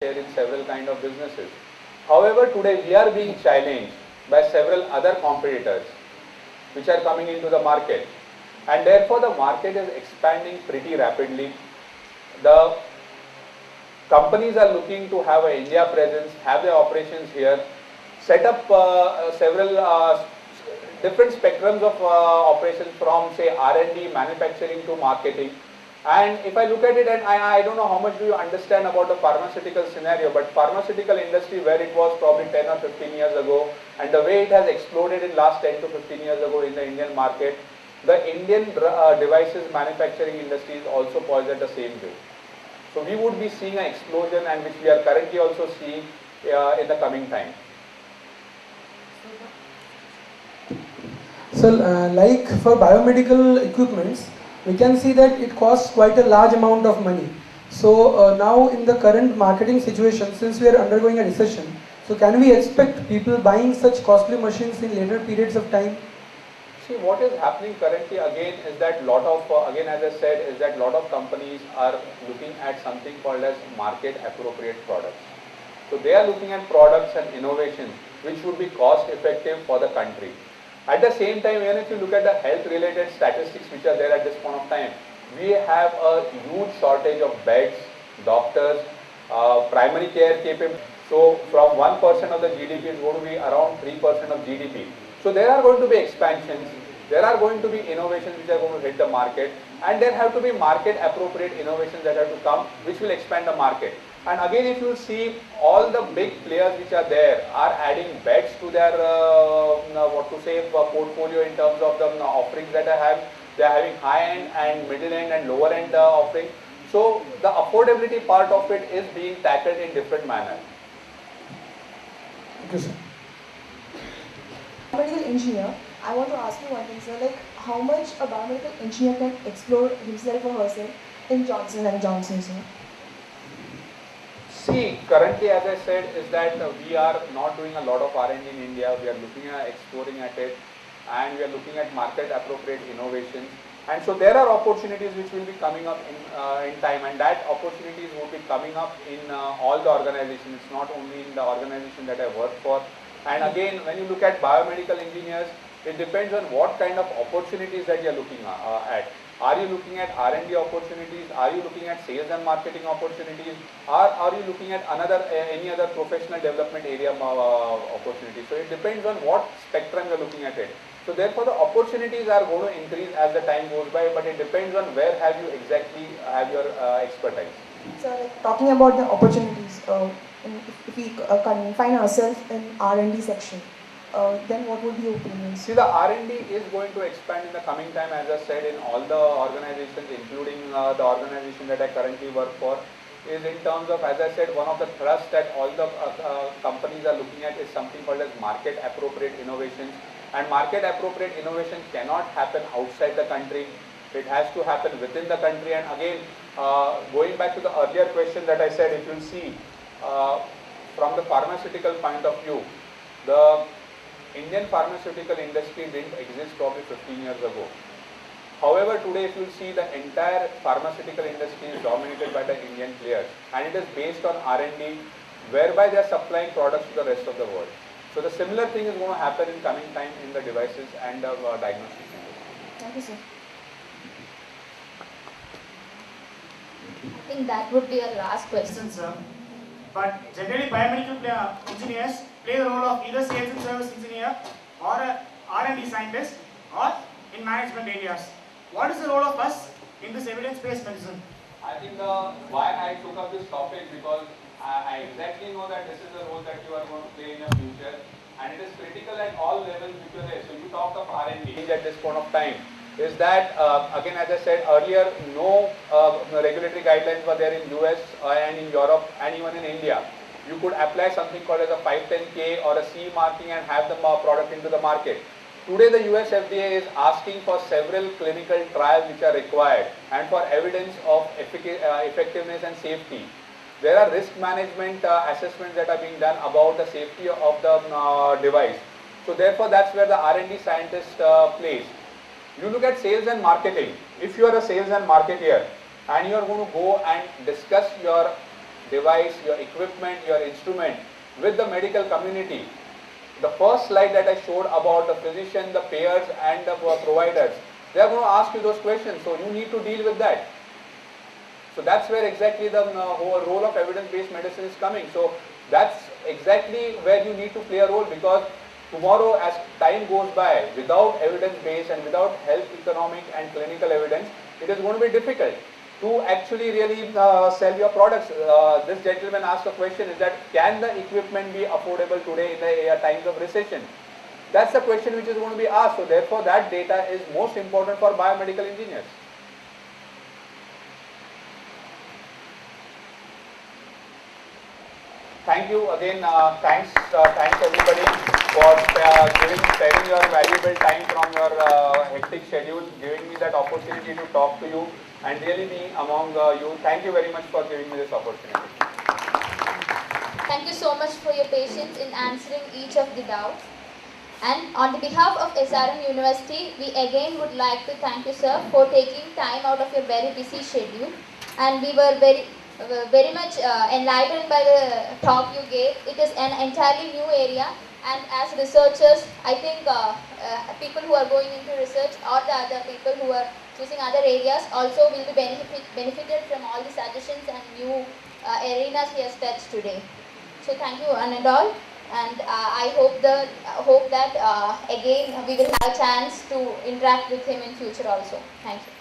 share in several kind of businesses. However, today we are being challenged by several other competitors which are coming into the market, and therefore the market is expanding pretty rapidly. The companies are looking to have an India presence, have their operations here, set up several different spectrums of operations from say R&D, manufacturing to marketing. And if I look at it, and I don't know how much do you understand about the pharmaceutical scenario, but pharmaceutical industry where it was probably 10 or 15 years ago, and the way it has exploded in last 10 to 15 years ago in the Indian market, the Indian devices manufacturing industry is also poised at the same way. So we would be seeing an explosion, and which we are currently also seeing in the coming time. So like for biomedical equipments, we can see that it costs quite a large amount of money. So now in the current marketing situation, since we are undergoing a recession, so can we expect people buying such costly machines in later periods of time? See, what is happening currently again is that lot of, again as I said, is that lot of companies are looking at something called as market appropriate products. So they are looking at products and innovations which would be cost effective for the country. At the same time, even if you look at the health related statistics which are there at this point of time, we have a huge shortage of beds, doctors, primary care capability. So from 1% of the GDP is going to be around 3% of GDP. So there are going to be expansions, there are going to be innovations which are going to hit the market, and there have to be market appropriate innovations that have to come which will expand the market. And again, if you see, all the big players which are there are adding beds to their portfolio in terms of the offerings that they have. They are having high end and middle end and lower end offerings. So the affordability part of it is being tackled in different manner. Thank you, sir. Biomedical engineer, I want to ask you one thing, sir. Like, how much a biomedical engineer can explore himself or herself in Johnson and Johnson, sir? See, currently, as I said, is that we are not doing a lot of R&D in India. We are looking at exploring at it, and we are looking at market appropriate innovations. And so there are opportunities which will be coming up in time, and that opportunities will be coming up in all the organizations. It's not only in the organization that I work for. And again, when you look at biomedical engineers, it depends on what kind of opportunities that you are looking at. Are you looking at R&D opportunities? Are you looking at sales and marketing opportunities? Are you looking at any other professional development area opportunities? So it depends on what spectrum you are looking at it. So therefore the opportunities are going to increase as the time goes by, but it depends on where have you exactly have your expertise. So, like, talking about the opportunities, if we confine ourselves in R&D section, then what would be your opinion? See, the R&D is going to expand in the coming time, as I said, in all the organizations, including the organization that I currently work for, is in terms of, as I said, one of the thrusts that all the companies are looking at is something called as market appropriate innovations. And market appropriate innovation cannot happen outside the country. It has to happen within the country. And again, going back to the earlier question that I said, if you see from the pharmaceutical point of view, the Indian pharmaceutical industry didn't exist probably 15 years ago. However, today if you see, the entire pharmaceutical industry is dominated by the Indian players, and it is based on R&D, whereby they are supplying products to the rest of the world. So the similar thing is going to happen in coming time in the devices and the diagnostics industry. Thank you, sir. I think that would be a last question, sir. But generally, biomedical engineers play the role of either sales and service engineer or a R&D scientist or in management areas. What is the role of us in this evidence-based medicine? I think why I took up this topic, because I exactly know that this is the role that you are going to play in your future, and it is critical at all levels which you are there. So you talked of R&D at this point of time. Is that again, as I said earlier, no regulatory guidelines were there in US and in Europe and even in India. You could apply something called as a 510K or a CE marking and have the product into the market. Today the US FDA is asking for several clinical trials which are required and for evidence of effectiveness and safety. There are risk management assessments that are being done about the safety of the device. So therefore that's where the R&D scientist plays. You look at sales and marketing. If you are a sales and marketeer and you are going to go and discuss your device, your equipment, your instrument with the medical community, the first slide that I showed about the physician, the payers and the providers, they are going to ask you those questions, so you need to deal with that. So that's where exactly the whole role of evidence-based medicine is coming. So that's exactly where you need to play a role, because tomorrow as time goes by, without evidence-based and without health, economic and clinical evidence, it is going to be difficult to actually really sell your products. This gentleman asked a question, is that can the equipment be affordable today in the times of recession? That's the question which is going to be asked. So therefore that data is most important for biomedical engineers. Thank you again, thanks everybody for sparing your valuable time from your hectic schedule, giving me that opportunity to talk to you and really being among you. Thank you very much for giving me this opportunity. Thank you so much for your patience in answering each of the doubts. And on the behalf of SRM University, we again would like to thank you, sir, for taking time out of your very busy schedule. And we were very much enlightened by the talk you gave. It is an entirely new area, and as researchers, I think people who are going into research or the other people who are choosing other areas also will be benefited from all the suggestions and new arenas he has touched today. So thank you one and all, and I hope that again we will have a chance to interact with him in future also. Thank you.